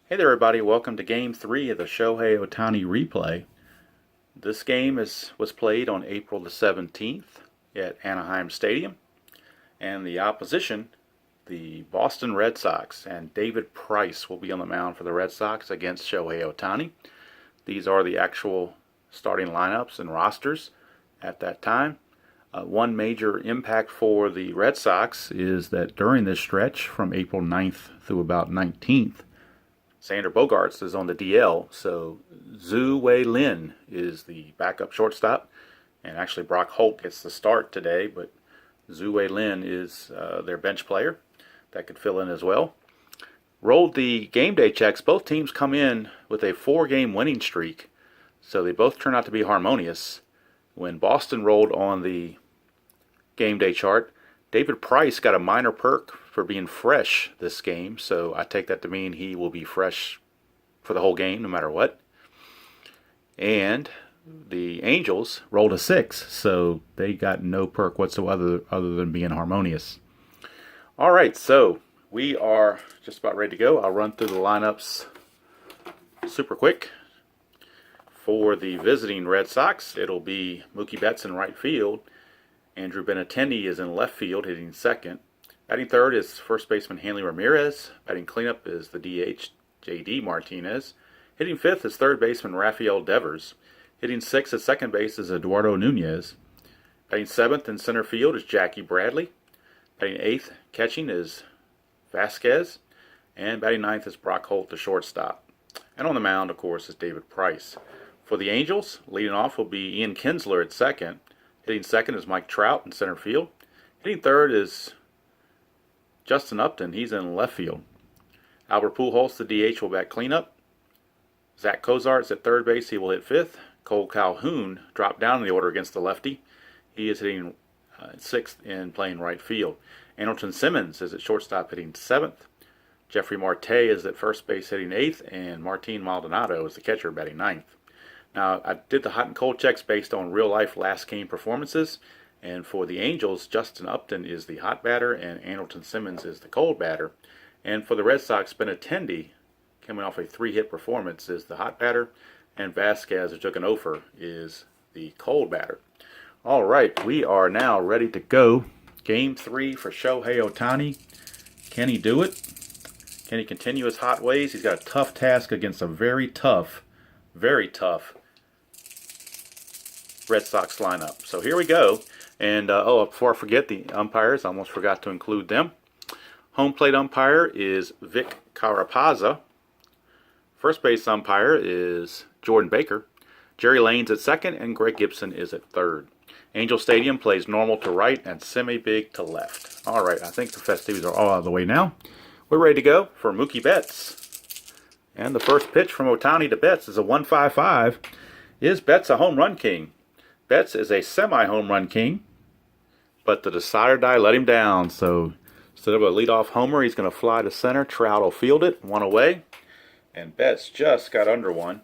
Hey there, everybody. Welcome to Game 3 of the Shohei Ohtani replay. This game was played on April the 17th at Anaheim Stadium. And the opposition, the Boston Red Sox, and David Price will be on the mound for the Red Sox against Shohei Ohtani. These are the actual starting lineups and rosters at that time. One major impact for the Red Sox is that during this stretch from April 9th through about 19th, Xander Bogaerts is on the DL, so Zhu Wei Lin is the backup shortstop. And actually Brock Holt gets the start today, but Zhu Wei Lin is their bench player that could fill in as well. Rolled the game day checks. Both teams come in with a 4-game winning streak, so they both turn out to be harmonious. When Boston rolled on the game day chart, David Price got a minor perk for being fresh this game, so I take that to mean he will be fresh for the whole game no matter what. And the Angels rolled a 6, so they got no perk whatsoever other than being harmonious. All right, so we are just about ready to go. I'll run through the lineups super quick. For the visiting Red Sox, it'll be Mookie Betts in right field. Andrew Benintendi is in left field, hitting second. Batting third is first baseman Hanley Ramirez. Batting cleanup is the DH J.D. Martinez. Hitting fifth is third baseman Rafael Devers. Hitting sixth at second base is Eduardo Nunez. Batting seventh in center field is Jackie Bradley. Batting eighth catching is Vasquez. And batting ninth is Brock Holt, the shortstop. And on the mound, of course, is David Price. For the Angels, leading off will be Ian Kinsler at second. Hitting second is Mike Trout in center field. Hitting third is Justin Upton. He's in left field. Albert Pujols, the DH, will bat cleanup. Zach Cozart's at third base. He will hit fifth. Cole Calhoun dropped down in the order against the lefty. He is hitting sixth and playing right field. Andrelton Simmons is at shortstop, hitting seventh. Jeffrey Marte is at first base, hitting eighth. And Martin Maldonado is the catcher, batting ninth. Now, I did the hot and cold checks based on real-life last game performances. And for the Angels, Justin Upton is the hot batter and Andrelton Simmons is the cold batter. And for the Red Sox, Benintendi, coming off a 3-hit performance, is the hot batter. And Vasquez, who took an offer, is the cold batter. All right, we are now ready to go. Game 3 for Shohei Ohtani. Can he do it? Can he continue his hot ways? He's got a tough task against a very tough Red Sox lineup. So here we go. And before I forget the umpires, I almost forgot to include them. Home plate umpire is Vic Carapazza. First base umpire is Jordan Baker. Jerry Lane's at second, and Greg Gibson is at third. Angel Stadium plays normal to right and semi-big to left. All right, I think the festivities are all out of the way now. We're ready to go for Mookie Betts. And the first pitch from Ohtani to Betts is a 1-5-5. Is Betts a home run king? Betts is a semi-home run king, but the decider die let him down. So instead of a leadoff homer, he's going to fly to center. Trout will field it, one away. And Betts just got under one.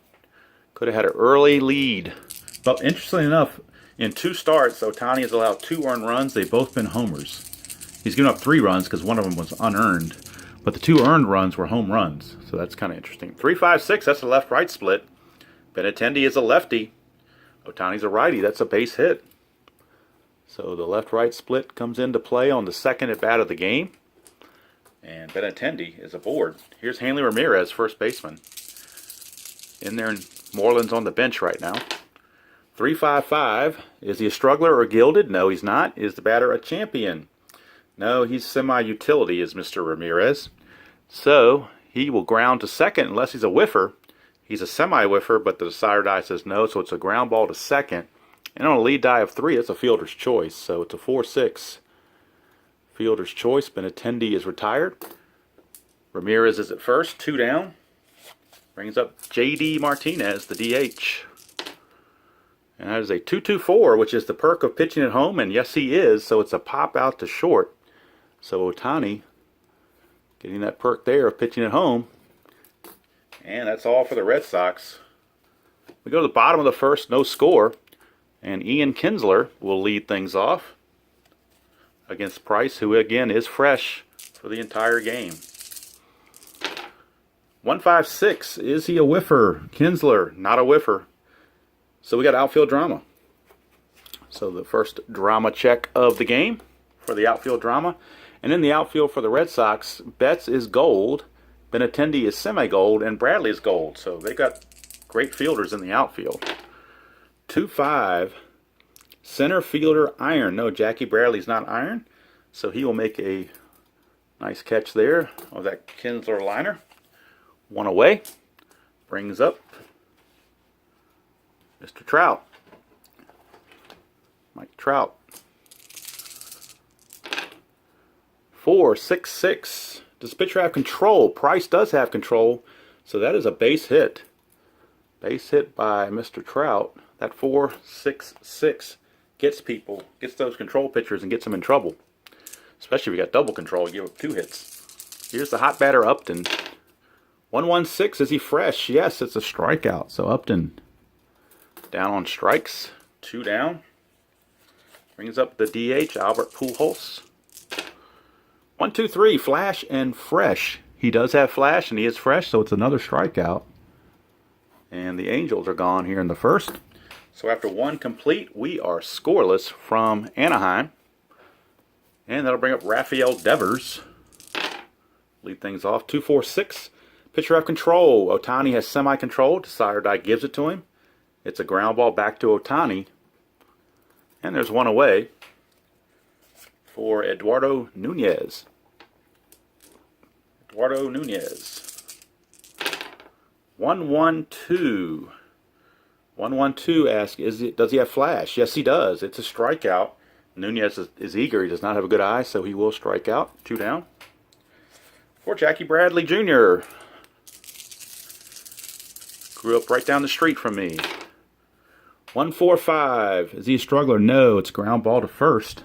Could have had an early lead. But interestingly enough, in 2 starts, Ohtani has allowed 2 earned runs. They've both been homers. He's given up 3 runs because one of them was unearned. But the 2 earned runs were home runs. So that's kind of interesting. 3-5-6, that's a left-right split. Benintendi is a lefty. Ohtani's a righty. That's a base hit. So the left-right split comes into play on the second at bat of the game. And Benintendi is aboard. Here's Hanley Ramirez, first baseman. In there in Moreland's on the bench right now. 3-5-5. Is he a struggler or gilded? No, he's not. Is the batter a champion? No, he's semi-utility, is Mr. Ramirez. So he will ground to second unless he's a whiffer. He's a semi-whiffer, but the decider die says no, so it's a ground ball to second. And on a lead die of 3, it's a fielder's choice. So it's a 4-6 fielder's choice. Benintendi is retired. Ramirez is at first, 2 down. Brings up J.D. Martinez, the DH. And that is a 2-2-4, which is the perk of pitching at home. And yes, he is. So it's a pop out to short. So Ohtani getting that perk there of pitching at home. And that's all for the Red Sox. We go to the bottom of the first, no score. And Ian Kinsler will lead things off against Price, who again is fresh for the entire game. 156. Is he a whiffer? Kinsler, not a whiffer. So we got outfield drama. So the first drama check of the game for the outfield drama. And in the outfield for the Red Sox, Betts is gold, Benintendi is semi-gold, and Bradley is gold. So they got great fielders in the outfield. 2-5. Center fielder iron. No, Jackie Bradley's not iron. So he will make a nice catch there of that Kinsler liner. One away. Brings up Mr. Trout. Mike Trout. 4-6-6. Does pitcher have control? Price does have control. So that is a base hit. Base hit by Mr. Trout. That 4-6-6 gets people, gets those control pitchers and gets them in trouble. Especially if you got double control, you give up 2 hits. Here's the hot batter, Upton. 1-1-6. Is he fresh? Yes, it's a strikeout. So Upton down on strikes. 2 down. Brings up the DH, Albert Pujols. 1-2-3. Flash and fresh. He does have flash and he is fresh, so it's another strikeout. And the Angels are gone here in the first. So after 1 complete, we are scoreless from Anaheim. And that'll bring up Rafael Devers. Lead things off. 2-4-6. Pitcher have control. Ohtani has semi-control. Desire gives it to him. It's a ground ball back to Ohtani. And there's one away for Eduardo Nunez. Eduardo Nunez. 1-1-2. 1-1-2 asks, does he have flash? Yes, he does. It's a strikeout. Nunez is eager. He does not have a good eye, so he will strike out. 2 down. For Jackie Bradley Jr. Grew up right down the street from me. 1-4-5. Is he a struggler? No, it's ground ball to first.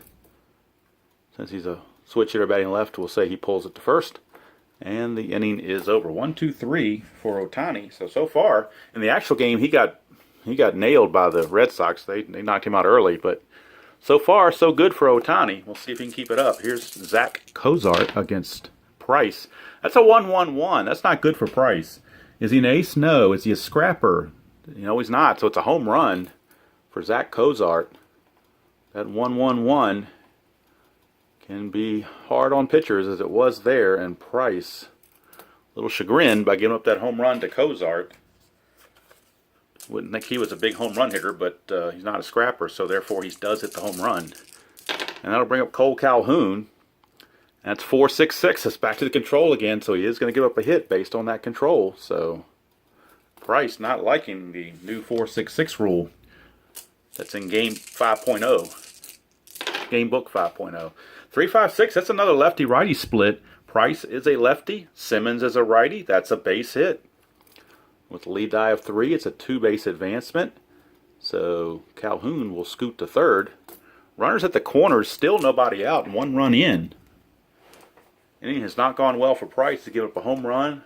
Since he's a switch hitter batting left, we'll say he pulls it to first. And the inning is over. 1-2-3 for Ohtani. So far, in the actual game, he got nailed by the Red Sox. They knocked him out early, but so far, so good for Ohtani. We'll see if he can keep it up. Here's Zach Cozart against Price. That's a 1-1-1. That's not good for Price. Is he an ace? No. Is he a scrapper? He's not. So it's a home run for Zach Cozart. That 1-1-1 can be hard on pitchers as it was there, and Price a little chagrined by giving up that home run to Cozart. Wouldn't think he was a big home run hitter, but he's not a scrapper, so therefore he does hit the home run. And that'll bring up Cole Calhoun. That's 4-6-6. It's back to the control again, so he is going to give up a hit based on that control. So Price not liking the new 4-6-6 rule that's in Game 5.0. Game Book 5.0. 3-5-6, that's another lefty-righty split. Price is a lefty. Simmons is a righty. That's a base hit. With a lead die of 3, it's a 2-base advancement. So Calhoun will scoot to third. Runners at the corners, still nobody out, and 1 run in. Inning has not gone well for Price to give up a home run,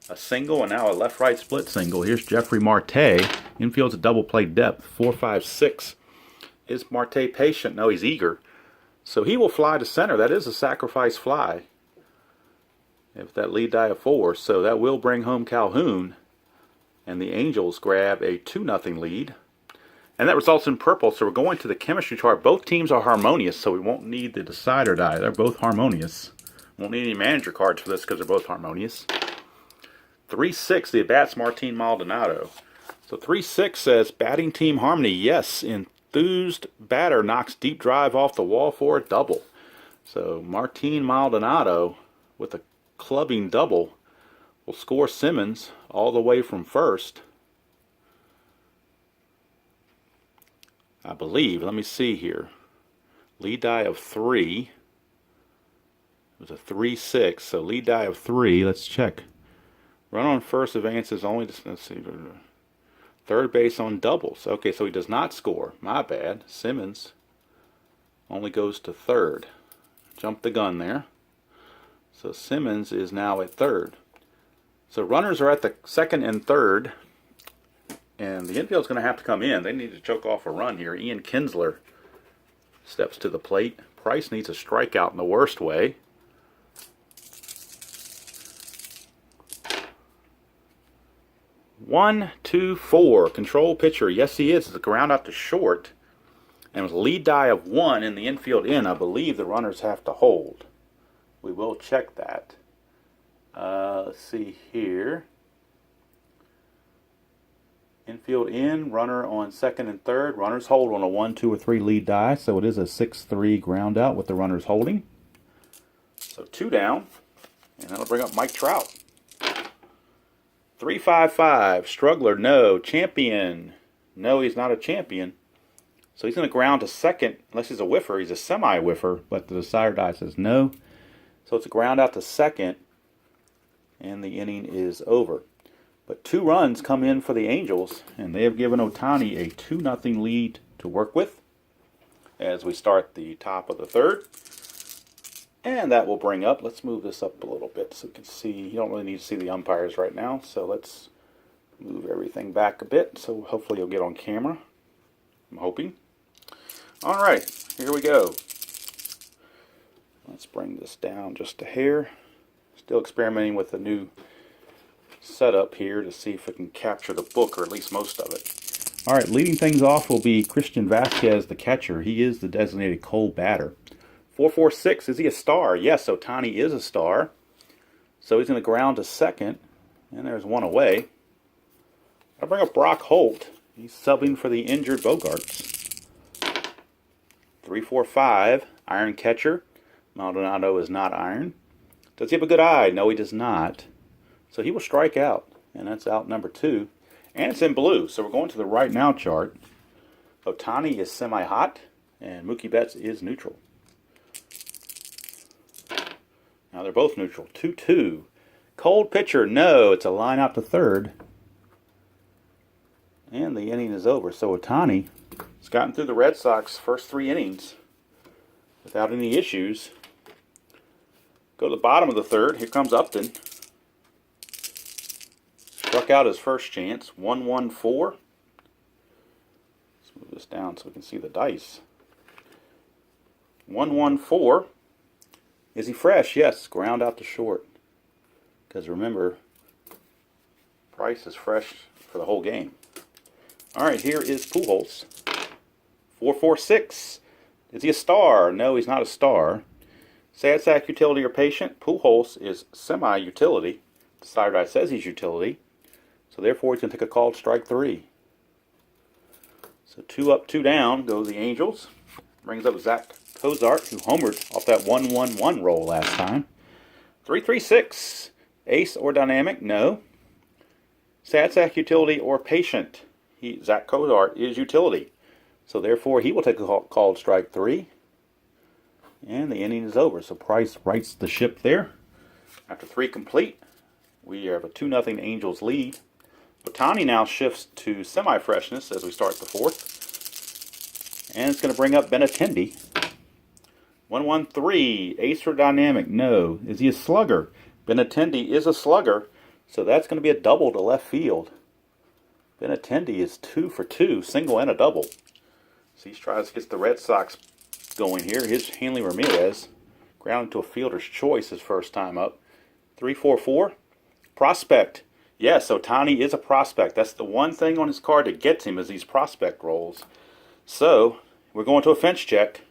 a single, and now a left-right split single. Here's Jeffrey Marte. Infield's a double play depth, 4-5-6. Is Marte patient? No, he's eager. So he will fly to center. That is a sacrifice fly. If that lead die of 4. So that will bring home Calhoun. And the Angels grab a 2-0 lead. And that results in purple. So we're going to the chemistry chart. Both teams are harmonious, so we won't need the decider die. They're both harmonious. Won't need any manager cards for this because they're both harmonious. 3-6, the at-bats Martin Maldonado. So 3-6 says batting team harmony. Yes, enthused batter knocks deep drive off the wall for a double. So Martin Maldonado with a clubbing double will score Simmons all the way from first. I believe. Let me see here. Lead die of 3. It was a 3-6. So lead die of 3. Let's check. Run on first advances only to, let's see, third base on doubles. Okay, so he does not score. My bad. Simmons only goes to third. Jump the gun there. So Simmons is now at third. So runners are at the second and third. And the infield's going to have to come in. They need to choke off a run here. Ian Kinsler steps to the plate. Price needs a strikeout in the worst way. 1-2-4. Control pitcher. Yes, he is. It's a ground out to short. And with a lead die of 1 in the infield in, I believe the runners have to hold. We will check that. Let's see here. Infield in, runner on second and third. Runners hold on a 1, 2, or 3 lead die, so it is a 6-3 ground out with the runners holding. So 2 down, and that'll bring up Mike Trout. 3-5-5. Struggler, no. Champion, no, he's not a champion. So he's going to ground to second, unless he's a whiffer. He's a semi-whiffer, but the decider die says no. So it's a ground out to second, and the inning is over. But 2 runs come in for the Angels, and they have given Ohtani a 2-0 lead to work with as we start the top of the third. And that will bring up, let's move this up a little bit so you can see. You don't really need to see the umpires right now, so let's move everything back a bit, so hopefully you'll get on camera. I'm hoping. All right, here we go. Let's bring this down just a hair. Still experimenting with the new setup here to see if it can capture the book, or at least most of it. All right, leading things off will be Christian Vasquez, the catcher. He is the designated cold batter. 4-4-6, is he a star? Yes, Ohtani is a star. So he's going to ground to second, and there's 1 away. I'll bring up Brock Holt. He's subbing for the injured Bogarts. 3-4-5, iron catcher. Maldonado is not iron. Does he have a good eye? No, he does not. So he will strike out, and that's out number 2. And it's in blue, so we're going to the right now chart. Ohtani is semi-hot, and Mookie Betts is neutral. Now they're both neutral. 2-2. Cold pitcher, no. It's a line out to third. And the inning is over. So Ohtani has gotten through the Red Sox first 3 innings without any issues. Go to the bottom of the third. Here comes Upton. Struck out his first chance. 1-1-4. Let's move this down so we can see the dice. 1-1-4. Is he fresh? Yes. Ground out to short. Because remember, Price is fresh for the whole game. All right, here is Pujols. 4-4-6. Is he a star? No, he's not a star. Sad sack, utility, or patient. Pujols is semi-utility. The side right says he's utility. So therefore, he's going to take a called strike 3. So 2 up, 2 down go the Angels. Brings up Zach Cozart, who homered off that 1-1-1 roll last time. 3-3-6. Ace or dynamic? No. Sad sack, utility, or patient. Zach Cozart is utility. So therefore, he will take a called strike 3. And the inning is over. So Price rights the ship there. After 3 complete, we have a 2-0 Angels lead. Ohtani now shifts to semi-freshness as we start the 4th. And it's going to bring up Benintendi. 1-1-3. Ace or dynamic? No. Is he a slugger? Benintendi is a slugger. So that's going to be a double to left field. Benintendi is 2 for 2, single and a double. So he tries to get the Red Sox going here. Here's Hanley Ramirez. Grounded to a fielder's choice his first time up. 3-4-4. Prospect. Yes, Ohtani is a prospect. That's the one thing on his card that gets him is these prospect rolls. So we're going to a fence check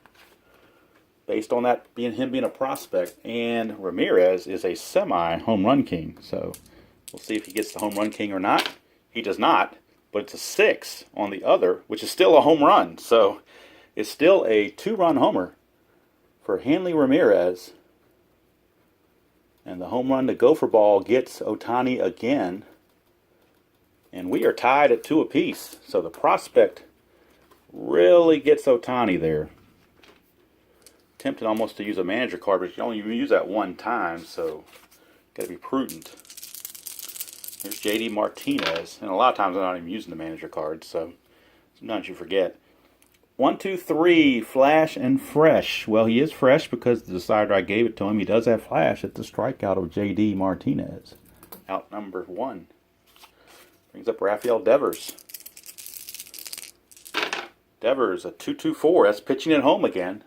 based on that him being a prospect. And Ramirez is a semi-home run king. So we'll see if he gets the home run king or not. He does not, but it's a 6 on the other, which is still a home run. So it's still a 2-run homer for Hanley Ramirez. And the home run to Gopher Ball gets Ohtani again. And we are tied at 2 apiece. So the prospect really gets Ohtani there. Tempted almost to use a manager card, but you can only use that one time, so got to be prudent. Here's J.D. Martinez. And a lot of times I'm not even using the manager card, so sometimes you forget. 1, 2, 3, flash and fresh. Well, he is fresh because the decider I gave it to him. He does have flash at the strikeout of J.D. Martinez. Out number 1. Brings up Rafael Devers. Devers, a 2-2-4. That's pitching at home again.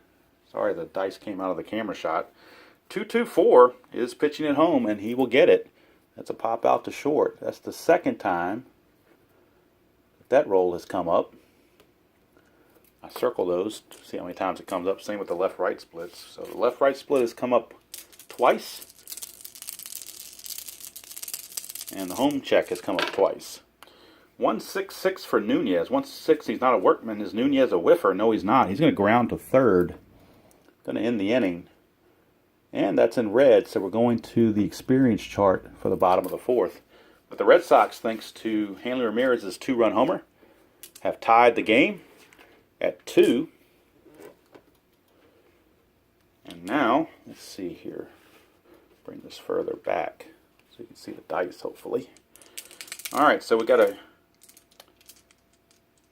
Sorry, the dice came out of the camera shot. 2-2-4 is pitching at home, and he will get it. That's a pop out to short. That's the second time That roll has come up. I circle those to see how many times it comes up. Same with the left-right splits. So the left-right split has come up twice. And the home check has come up twice. 166 for Nunez. 166, he's not a workman. Is Nunez a whiffer? No, he's not. He's going to ground to third. Going to end the inning. And that's in red, so we're going to the experience chart for the bottom of the fourth. But the Red Sox, thanks to Hanley Ramirez's 2-run homer, have tied the game at 2. And now, let's see here. Bring this further back so you can see the dice, hopefully. Alright, so we got a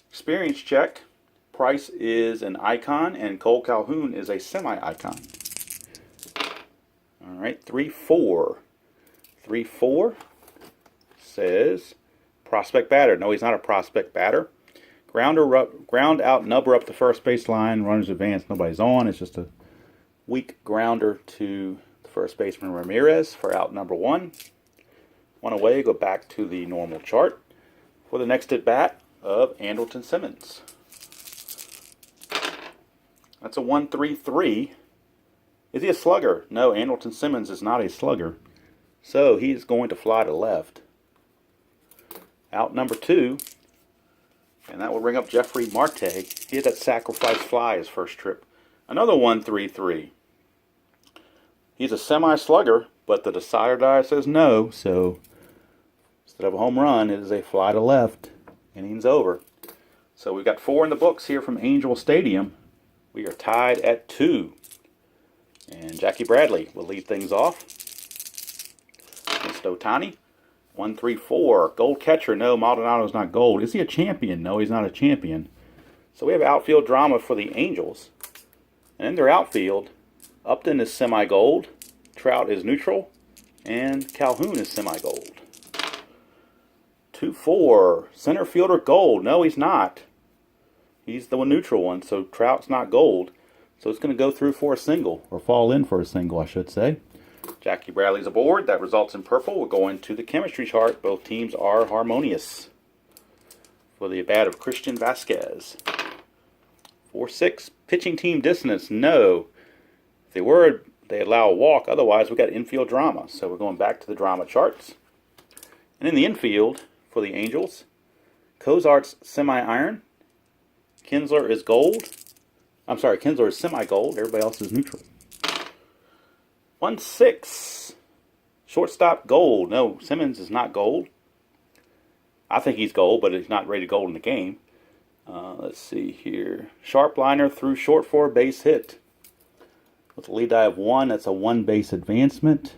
experience check. Price is an icon, and Cole Calhoun is a semi-icon. Alright, 3-4. 3-4 says prospect batter. No, he's not a prospect batter. Ground out, nubber up the first base line, runners advance, nobody's on. It's just a weak grounder to the first baseman Ramirez for out number 1. 1 away, go back to the normal chart for the next at bat of Andrelton Simmons. That's a 1-3-3. Is he a slugger? No, Andrelton Simmons is not a slugger. So he's going to fly to left. Out number 2. And that will bring up Jeffrey Marte. He had that sacrifice fly his first trip. Another 1-3-3. He's a semi-slugger, but the decider die says no. So instead of a home run, it is a fly to left. Innings over. So we've got 4 in the books here from Angel Stadium. We are tied at 2. And Jackie Bradley will lead things off against Ohtani. 1-3-4. Gold catcher. No, Maldonado's not gold. Is he a champion? No, he's not a champion. So we have outfield drama for the Angels. And in their outfield, Upton is semi-gold. Trout is neutral. And Calhoun is semi-gold. 2-4. Center fielder gold. No, he's not. He's the neutral one, so Trout's not gold. So it's going to go through for a single, or fall in for a single, I should say. Jackie Bradley's aboard. That results in purple. We'll go into the chemistry chart. Both teams are harmonious. For the bat of Christian Vasquez. 4-6. Pitching team dissonance. No. If they were, they allow a walk. Otherwise, we've got infield drama. So we're going back to the drama charts. And in the infield, for the Angels, Cozart's semi-iron. Kinsler is gold. I'm sorry, Kinsler is semi-gold. Everybody else is neutral. 1-6. Shortstop gold. No, Simmons is not gold. I think he's gold, but he's not rated gold in the game. Let's see here. Sharp liner through short for a base hit. With a lead die of 1, that's a 1-base advancement.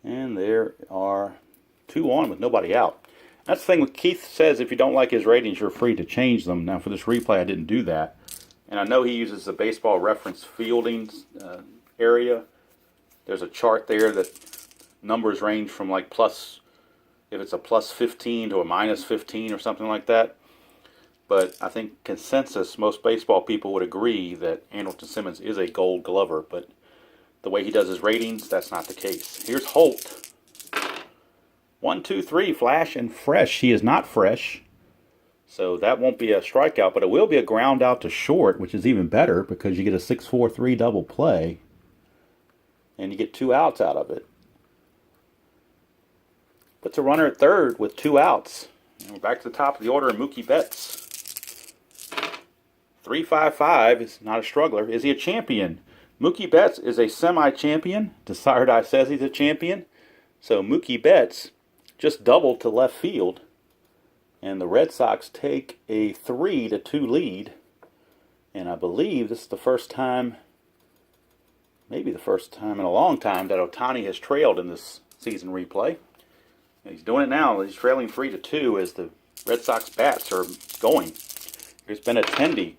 And there are 2 on with nobody out. That's the thing with Keith says, if you don't like his ratings, you're free to change them. Now, for this replay, I didn't do that. And I know he uses the baseball reference fielding area. There's a chart there that numbers range from like plus, if it's a plus 15 to a minus 15 or something like that. But I think consensus, most baseball people would agree that Andrelton Simmons is a gold glover. But the way he does his ratings, that's not the case. Here's Holt. 1-2-3, flash and fresh. He is not fresh. So that won't be a strikeout, but it will be a ground out to short, which is even better because you get a 6-4-3 double play. And you get 2 outs out of it. Puts a runner at third with 2 outs. And we're back to the top of the order, and Mookie Betts. 3-5-5 is not a struggler. Is he a champion? Mookie Betts is a semi-champion. Desire says he's a champion. So Mookie Betts just doubled to left field. And the Red Sox take a 3-2 lead. And I believe this is the first time, maybe the first time in a long time, that Ohtani has trailed in this season replay. And he's doing it now. He's trailing 3-2 as the Red Sox bats are going. Here's Benintendi.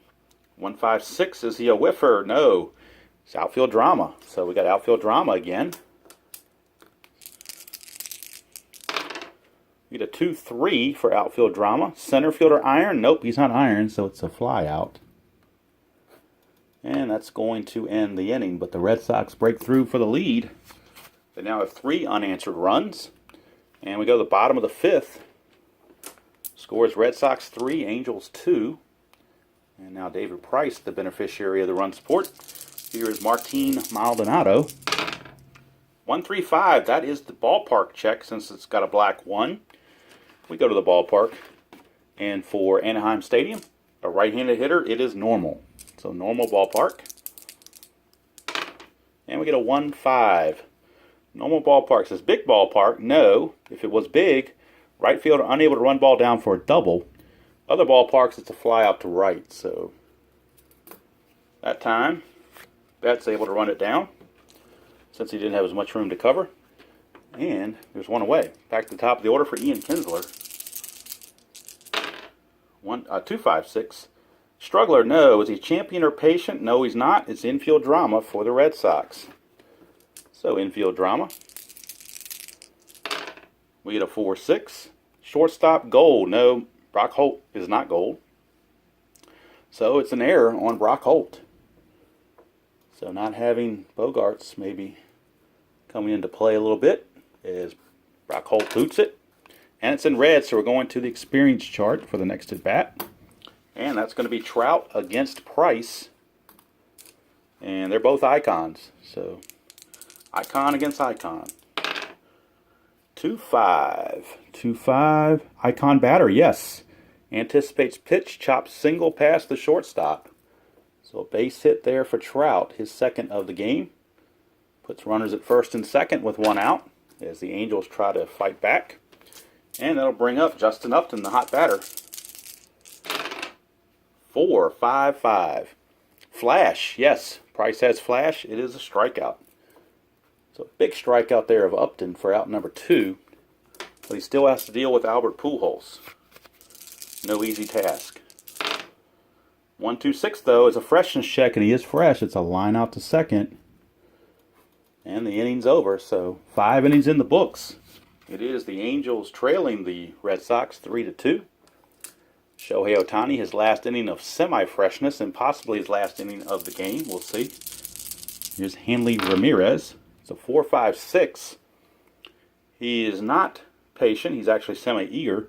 1-5-6. Is he a whiffer? No. It's outfield drama. So we got outfield drama again. We get a 2-3 for outfield drama. Center fielder iron. Nope, he's not iron, so it's a fly out. And that's going to end the inning. But the Red Sox break through for the lead. They now have 3 unanswered runs. And we go to the bottom of the 5th. Score is Red Sox 3, Angels 2. And now David Price, the beneficiary of the run support. Here is Martin Maldonado. 135, that is the ballpark check since it's got a black 1. We go to the ballpark. And for Anaheim Stadium, a right-handed hitter, it is normal. So normal ballpark. And we get a 1-5. Normal ballpark says big ballpark. No, if it was big, right fielder unable to run ball down for a double. Other ballparks, it's a fly out to right. So that time, Betts able to run it down since he didn't have as much room to cover. And there's one away. Back to the top of the order for Ian Kinsler. 2-5-6. Struggler, no. Is he champion or patient? No, he's not. It's infield drama for the Red Sox. So infield drama. We get a 4-6. Shortstop, gold. No, Brock Holt is not gold. So it's an error on Brock Holt. So not having Bogarts maybe coming into play a little bit as Brock Holt boots it. And it's in red, so we're going to the experience chart for the next at bat. And that's going to be Trout against Price. And they're both icons. So, icon against icon. 2-5. 2-5. Icon batter, yes. Anticipates pitch, chops single past the shortstop. So, a base hit there for Trout, his second of the game. Puts runners at first and second with one out as the Angels try to fight back. And that'll bring up Justin Upton, the hot batter. 4-5-5. Flash, yes. Price has flash. It is a strikeout. So a big strikeout there of Upton for out number 2. But he still has to deal with Albert Pujols. No easy task. 1-2-6 though is a freshness check, and he is fresh. It's a line out to second. And the inning's over, so 5 innings in the books. It is the Angels trailing the Red Sox 3-2. Shohei Ohtani, his last inning of semi-freshness and possibly his last inning of the game. We'll see. Here's Hanley Ramirez. It's a 4-5-6. He is not patient. He's actually semi-eager.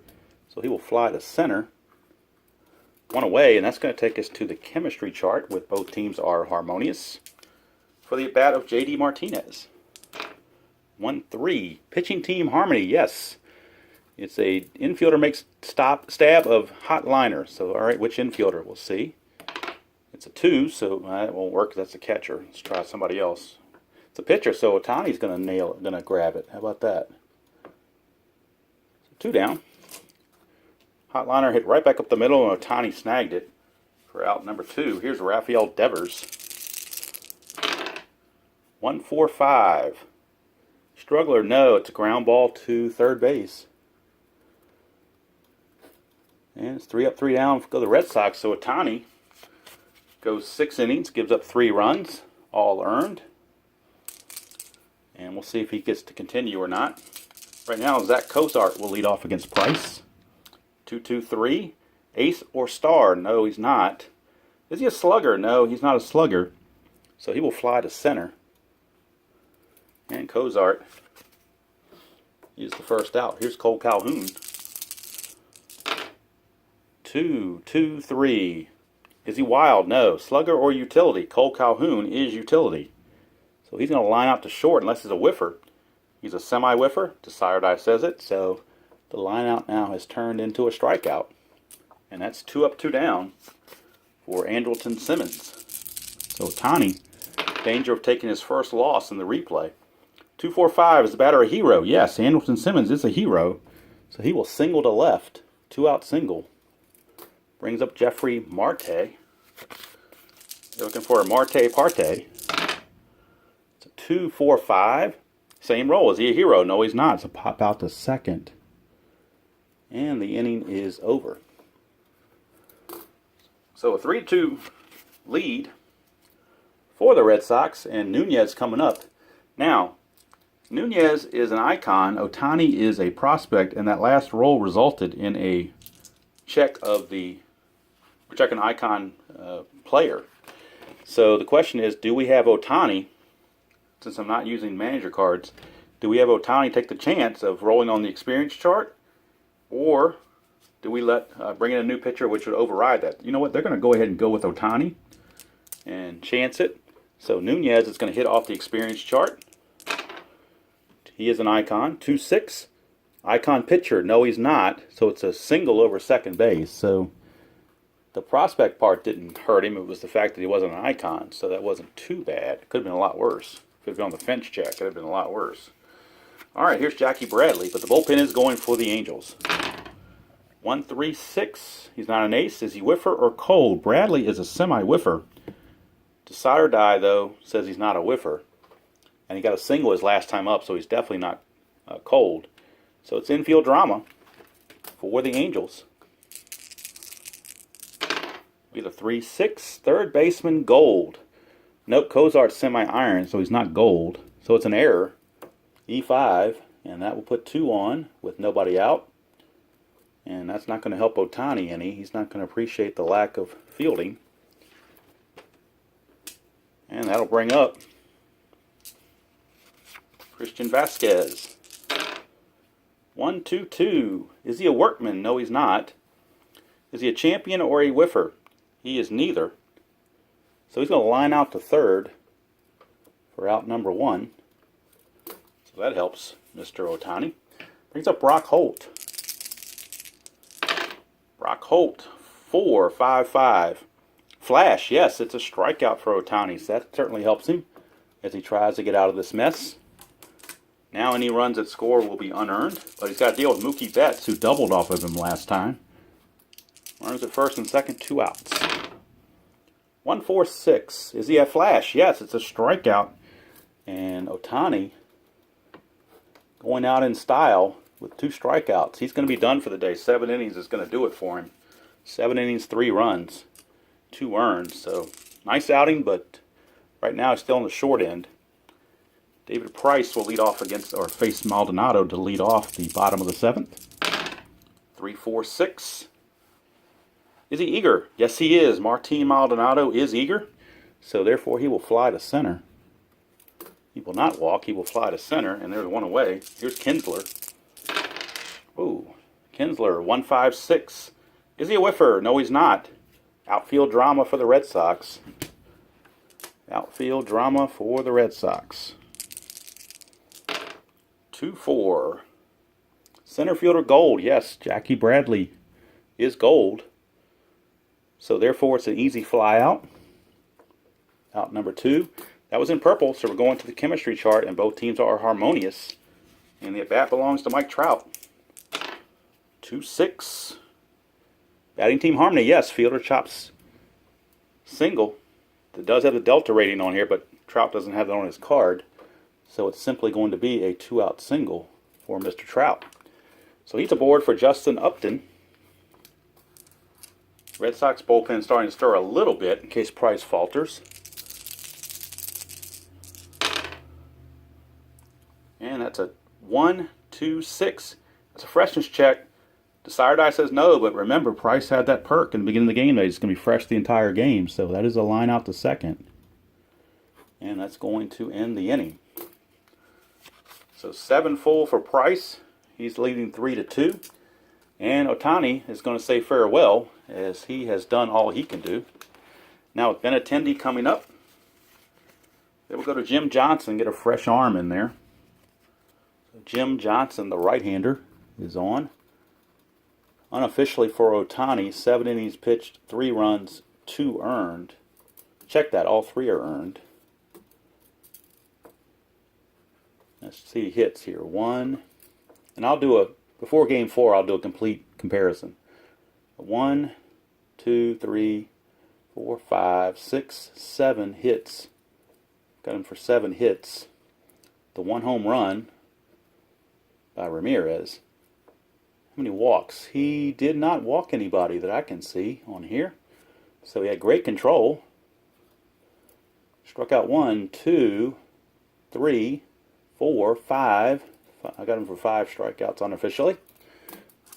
So he will fly to center. One away, and that's going to take us to the chemistry chart with both teams are harmonious. For the at-bat of J.D. Martinez. 1-3. Pitching team harmony, yes. It's a infielder makes stab of hot liner. So, all right, which infielder? We'll see. It's a 2, so it won't work. That's a catcher. Let's try somebody else. It's a pitcher, so Ohtani's going to nail it, going to grab it. How about that? So 2 down. Hot liner hit right back up the middle, and Ohtani snagged it for out number 2. Here's Rafael Devers. 1-4-5. Struggler, no. It's a ground ball to third base. And it's 3 up, 3 down for the Red Sox. So Ohtani goes 6 innings, gives up 3 runs, all earned. And we'll see if he gets to continue or not. Right now, Zach Cozart will lead off against Price. 2-2-3. Ace or star? No, he's not. Is he a slugger? No, he's not a slugger. So he will fly to center. And Cozart is the first out. Here's Cole Calhoun. 2-2-3. Is he wild? No. Slugger or utility? Cole Calhoun is utility. So he's going to line out to short unless he's a whiffer. He's a semi-whiffer. Desiredice says it. So the line out now has turned into a strikeout. And that's 2 up, 2 down for Andrelton Simmons. So Ohtani, danger of taking his first loss in the replay. 2-4-5, is the batter a hero? Yes, Andrelton Simmons is a hero. So he will single to left. 2 out single. Brings up Jeffrey Marte. You're looking for a Marte Parte. It's a 2-4-5. Same role. Is he a hero? No, he's not. It's a pop out to second. And the inning is over. So a 3-2 lead for the Red Sox, and Nunez coming up. Now, Nunez is an icon. Ohtani is a prospect, and that last roll resulted in a check an icon player. So the question is, do we have Ohtani, since I'm not using manager cards, do we have Ohtani take the chance of rolling on the experience chart? Or do we let bring in a new pitcher which would override that? You know what? They're going to go ahead and go with Ohtani and chance it. So Nunez is going to hit off the experience chart. He is an icon. 2-6. Icon pitcher. No, he's not. So it's a single over second base. So the prospect part didn't hurt him. It was the fact that he wasn't an icon. So that wasn't too bad. It could have been a lot worse. If it had been on the fence check, it would have been a lot worse. All right, here's Jackie Bradley. But the bullpen is going for the Angels. 1-3-6. He's not an ace. Is he whiffer or cold? Bradley is a semi-whiffer. Decide or Die, though, says he's not a whiffer. And he got a single his last time up, so he's definitely not cold. So it's infield drama for the Angels. Be the 3-6. Third baseman, gold. Nope, Cozart's semi-iron, so he's not gold. So it's an error. E5, and that will put 2 on with nobody out. And that's not going to help Ohtani any. He's not going to appreciate the lack of fielding. And that'll bring up Christian Vasquez. 1-2-2. Is he a workman? No, he's not. Is he a champion or a whiffer? He is neither. So he's going to line out to third for out number 1. So that helps Mr. Ohtani. Brings up Brock Holt. Brock Holt, 4-5-5. Flash, yes, it's a strikeout for Ohtani. So that certainly helps him as he tries to get out of this mess. Now any runs that score will be unearned, but he's got to deal with Mookie Betts, who doubled off of him last time. Runners at first and second, 2 outs. 1-4-6. Is he a flash? Yes, it's a strikeout. And Ohtani going out in style with 2 strikeouts. He's going to be done for the day. 7 innings is going to do it for him. 7 innings, 3 runs, 2 earned. So nice outing, but right now he's still on the short end. David Price will lead off against, or face Maldonado to lead off the bottom of the 7th. 3-4-6. Is he eager? Yes, he is. Martin Maldonado is eager. So therefore he will fly to center. He will not walk. He will fly to center. And there's 1 away. Here's Kinsler. Ooh. Kinsler, 1-5-6. Is he a whiffer? No, he's not. Outfield drama for the Red Sox. Outfield drama for the Red Sox. 2-4. Center fielder gold. Yes, Jackie Bradley is gold. So therefore it's an easy fly out. Out number 2. That was in purple, so we're going to the chemistry chart, and both teams are harmonious. And the at-bat belongs to Mike Trout. 2-6. Batting team harmony, yes. Fielder chops single. It does have the delta rating on here, but Trout doesn't have that on his card. So it's simply going to be a 2-out single for Mr. Trout. So he's aboard for Justin Upton. Red Sox bullpen starting to stir a little bit in case Price falters. And that's a 1-2-6. That's a freshness check. Decide or Die says no, but remember, Price had that perk in the beginning of the game that he's going to be fresh the entire game. So that is a line out to second. And that's going to end the inning. So 7 full for Price. He's leading 3-2. And Ohtani is going to say farewell as he has done all he can do. Now with Benintendi coming up, then we'll go to Jim Johnson, get a fresh arm in there. So Jim Johnson, the right-hander, is on. Unofficially for Ohtani, 7 innings pitched, 3 runs, 2 earned. Check that, all 3 are earned. Let's see hits here. 1, and I'll do a, before game 4, I'll do a complete comparison. 1, 2, 3, 4, 5, 6, 7 hits. Got him for 7 hits. The 1 home run by Ramirez. How many walks? He did not walk anybody that I can see on here. So he had great control. Struck out 1, 2, 3, 4, 5. I got him for 5 strikeouts unofficially.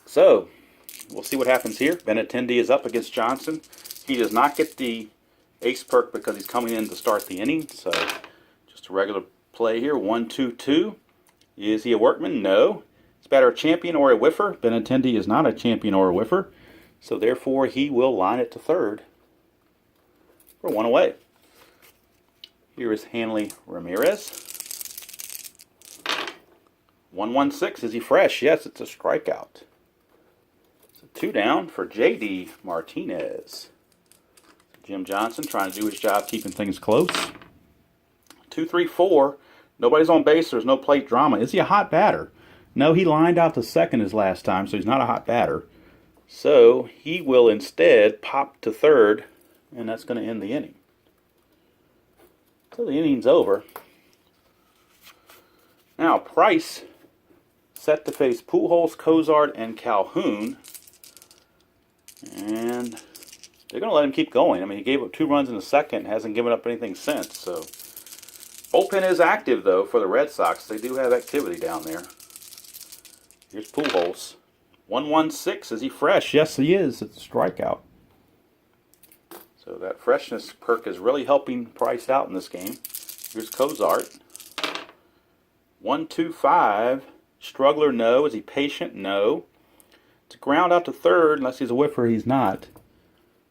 So, we'll see what happens here. Benintendi is up against Johnson. He does not get the ace perk because he's coming in to start the inning. So, just a regular play here. 1-2-2. Is he a workman? No. Is batter a champion or a whiffer? Benintendi is not a champion or a whiffer, so therefore he will line it to third for one away. Here is Hanley Ramirez. 1-1-6. Is he fresh? Yes, it's a strikeout. So 2 down for J.D. Martinez. Jim Johnson trying to do his job keeping things close. 2-3-4. Nobody's on base. There's no plate drama. Is he a hot batter? No, he lined out to second his last time, so he's not a hot batter. So he will instead pop to third, and that's going to end the inning. So the inning's over. Now Price set to face Pujols, Cozart, and Calhoun. And they're going to let him keep going. I mean, he gave up 2 runs in the second, hasn't given up anything since. So bullpen is active, though, for the Red Sox. They do have activity down there. Here's Pujols. 1-1-6. Is he fresh? Yes, he is. It's a strikeout. So that freshness perk is really helping Price out in this game. Here's Cozart. 1-2-5. Struggler, no. Is he patient? No. It's a ground out to third, unless he's a whiffer, he's not.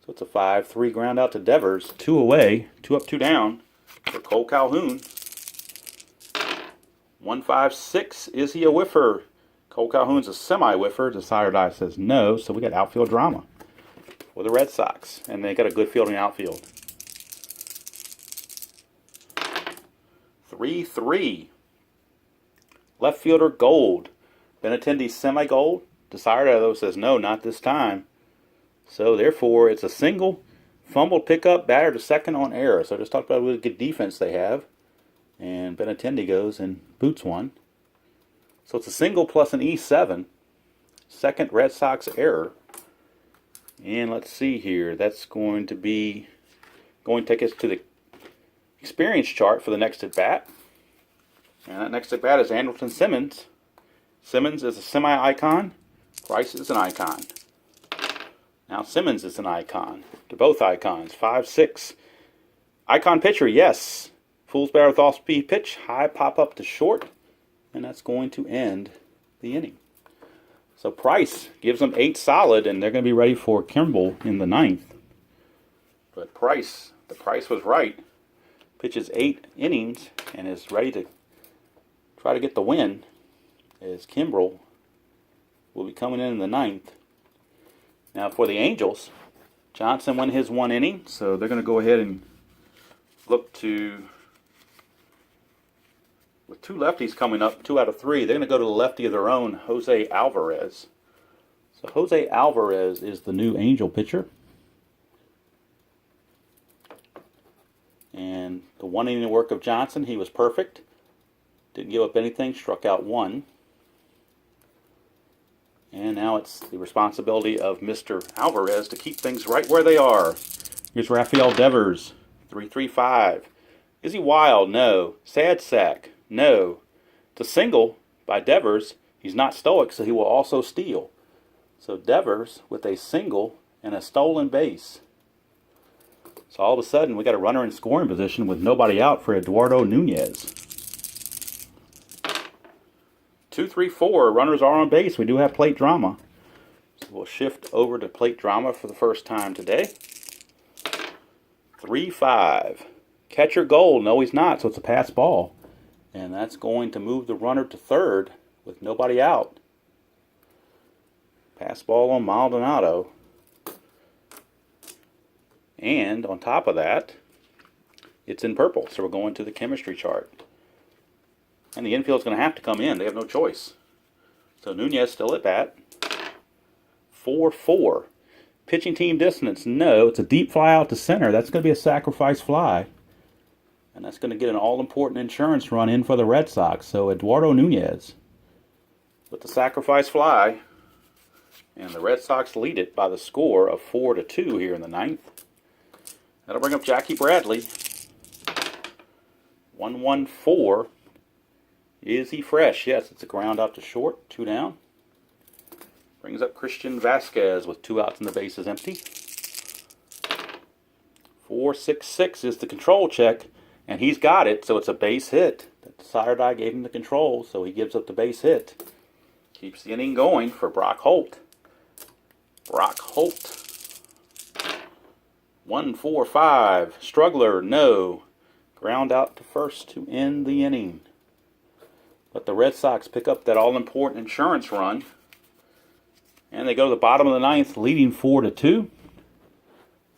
So it's a 5-3 ground out to Devers. 2 away, 2 up, 2 down for Cole Calhoun. 1-5-6. Is he a whiffer? Cole Calhoun's a semi-whiffer. Decider Die says no, so we got outfield drama for the Red Sox. And they got a good fielding outfield. 3-3. Left fielder Gold. Benintendi semi-gold. Decider though says no, not this time. So therefore it's a single, fumble pickup, batter to second on error. So I just talked about what good defense they have. And Benintendi goes and boots one. So it's a single plus an E7. Second Red Sox error. And let's see here. That's going to take us to the experience chart for the next at bat. And that next at bat is Andrelton Simmons. Simmons is a semi-icon. Price is an icon. Now Simmons is an icon. They're both icons. 5-6. Icon pitcher, yes. Fool's batter with off-speed pitch. High pop up to short. And that's going to end the inning. So Price gives them 8 solid, and they're going to be ready for Kimball in the 9th. But the Price was right. Pitches 8 innings and is ready to try to get the win, as Kimbrel will be coming in the 9th. Now for the Angels, Johnson won his 1 inning, so they're going to go ahead and look to, with 2 lefties coming up, 2 out of 3, they're going to go to the lefty of their own, Jose Alvarez. So Jose Alvarez is the new Angel pitcher. And the 1 inning work of Johnson, he was perfect. Didn't give up anything, struck out 1. And now it's the responsibility of Mr. Alvarez to keep things right where they are. Here's Rafael Devers, 3-3-5. Is he wild? No. Sad sack? No. It's a single by Devers. He's not stoic, so he will also steal. So Devers with a single and a stolen base. So all of a sudden, we got a runner in scoring position with nobody out for Eduardo Nunez. 2-3-4. Runners are on base. We do have plate drama. So we'll shift over to plate drama for the first time today. 3-5. Catcher Gold. No, he's not, so it's a pass ball. And that's going to move the runner to third with nobody out. Pass ball on Maldonado. And on top of that, it's in purple. So we're going to the chemistry chart. And the infield's going to have to come in. They have no choice. So Nunez still at bat. 4-4. Pitching team dissonance. No, it's a deep fly out to center. That's going to be a sacrifice fly. And that's going to get an all-important insurance run in for the Red Sox. So Eduardo Nunez with the sacrifice fly. And the Red Sox lead it by the score of 4-2 here in the 9th. That'll bring up Jackie Bradley. 1-1-4. Is he fresh? Yes, it's a ground out to short. 2 down. Brings up Christian Vasquez with 2 outs and the base is empty. 4-6-6 is the control check. And he's got it, so it's a base hit. The Decider Die gave him the control, so he gives up the base hit. Keeps the inning going for Brock Holt. Brock Holt. 1-4-5. Struggler, no. Ground out to first to end the inning. But the Red Sox pick up that all-important insurance run. And they go to the bottom of the ninth, leading 4-2.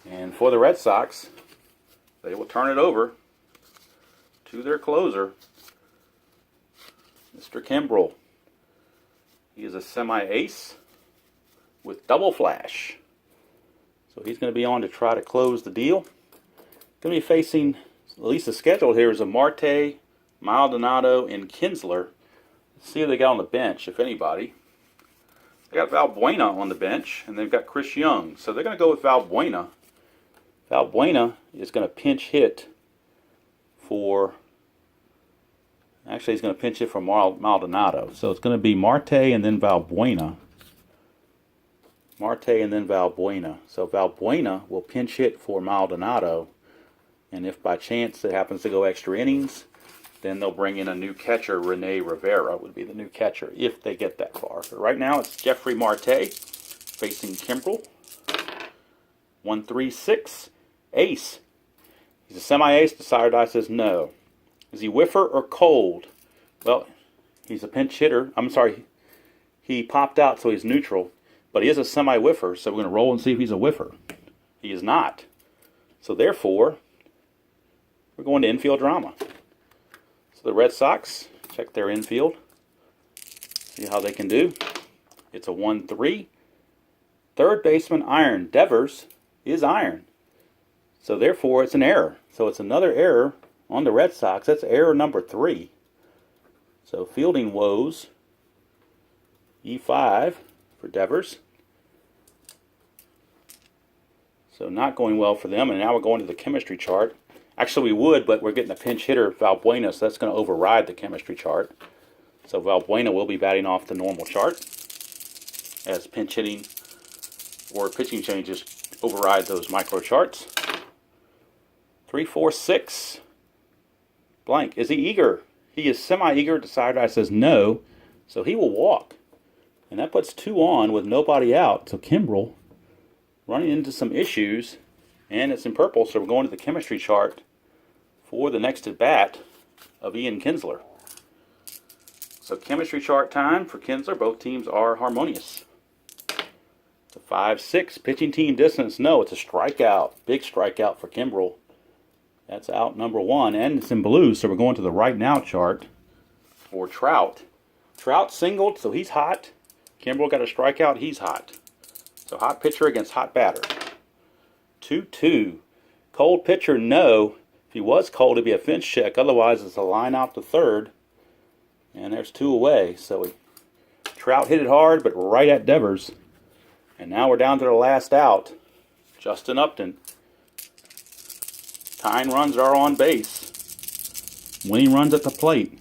And for the Red Sox, they will turn it over to their closer, Mr. Kimbrel. He is a semi-ace with double flash. So he's going to be on to try to close the deal. Going to be facing, at least the schedule here is a Marte, Maldonado, and Kinsler. Let's see who they got on the bench, if anybody. They got Valbuena on the bench, and they've got Chris Young. So they're going to go with Valbuena. Valbuena is going to pinch hit for... Actually, he's going to pinch hit for Maldonado. So it's going to be Marte and then Valbuena. Marte and then Valbuena. So Valbuena will pinch hit for Maldonado. And if by chance it happens to go extra innings, then they'll bring in a new catcher. Rene Rivera would be the new catcher if they get that far. But right now it's Jeffrey Marte facing Kimbrel. 1-3-6. Ace. He's a semi-ace. The sire die says no. Is he whiffer or cold? Well, he's a pinch hitter. I'm sorry. He popped out, so he's neutral. But he is a semi-whiffer, so we're going to roll and see if he's a whiffer. He is not. So therefore, we're going to infield drama. So the Red Sox check their infield. See how they can do. It's a 1-3. Third baseman, iron. Devers is iron. So therefore, it's an error. So it's another error on the Red Sox. That's error number 3. So fielding woes. E5 for Devers. So not going well for them. And now we're going to the chemistry chart. Actually, we would, but we're getting a pinch hitter, Valbuena, so that's going to override the chemistry chart. So Valbuena will be batting off the normal chart as pinch hitting or pitching changes override those micro charts. 3-4-6. Blank. Is he eager? He is semi-eager. The side eye says no, so he will walk. And that puts 2 on with nobody out. So Kimbrel running into some issues, and it's in purple, so we're going to the chemistry chart for the next at bat of Ian Kinsler. So chemistry chart time for Kinsler. Both teams are harmonious. It's a 5-6. Pitching team distance. No, it's a strikeout. Big strikeout for Kimbrel. That's out number 1, and it's in blue, so we're going to the right now chart for Trout. Trout singled, so he's hot. Kimbrel got a strikeout, he's hot. So hot pitcher against hot batter. 2-2. Cold pitcher, no. If he was cold, it'd be a fence check. Otherwise, it's a line out to third. And there's 2 away. So Trout hit it hard, but right at Devers. And now we're down to the last out. Justin Upton. Tying runs are on base. Winning runs at the plate.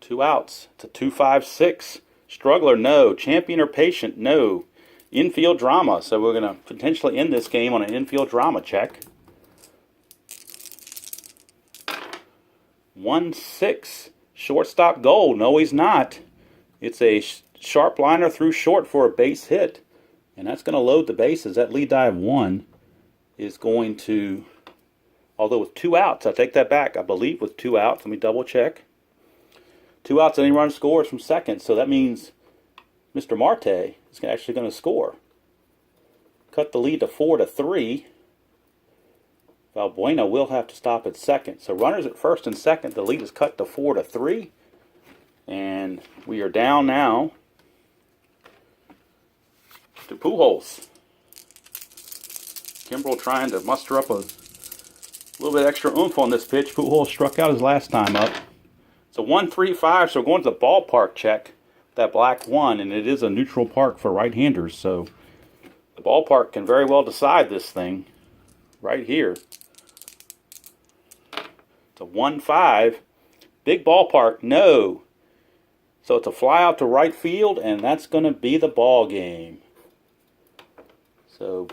2 outs. It's a 2-5-6. Struggler, no. Champion or patient, no. Infield drama. So we're going to potentially end this game on an infield drama check. 1-6. Shortstop goal. No, he's not. It's a sharp liner through short for a base hit. And that's going to load the bases. That lead dive 1 is going to... Although with 2 outs, I take that back. I believe with 2 outs. Let me double check. 2 outs, any run scores from second. So that means Mr. Marte is actually going to score. Cut the lead to 4-3. Valbuena will have to stop at second. So runners at first and second. The lead is cut to 4-3. And we are down now to Pujols. Kimbrel trying to muster up a little bit extra oomph on this pitch. Pujols struck out his last time up. It's a 1-3-5, so we're going to the ballpark check. That black 1, and it is a neutral park for right-handers, so the ballpark can very well decide this thing right here. It's a 1-5. Big ballpark, no. So it's a fly out to right field, and that's going to be the ball game. So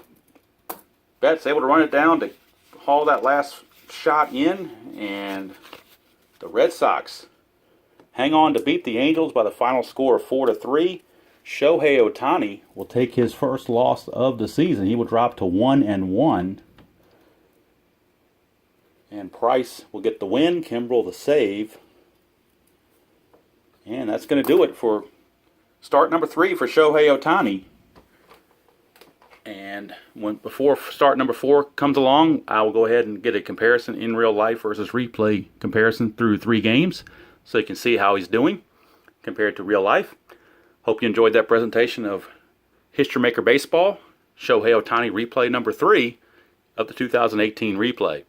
Betts able to run it down to haul that last shot in, and the Red Sox hang on to beat the Angels by the final score of 4-3. Shohei Ohtani will take his first loss of the season. He will drop to 1-1. And Price will get the win, Kimbrel the save. And that's going to do it for start number 3 for Shohei Ohtani. And before start number 4 comes along, I will go ahead and get a comparison in real life versus replay comparison through 3 games, so you can see how he's doing compared to real life. Hope you enjoyed that presentation of History Maker Baseball, Shohei Ohtani replay number 3 of the 2018 replay.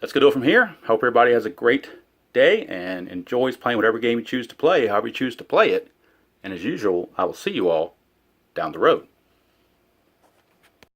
That's going to do it from here. Hope everybody has a great day and enjoys playing whatever game you choose to play, however you choose to play it. And as usual, I will see you all down the road.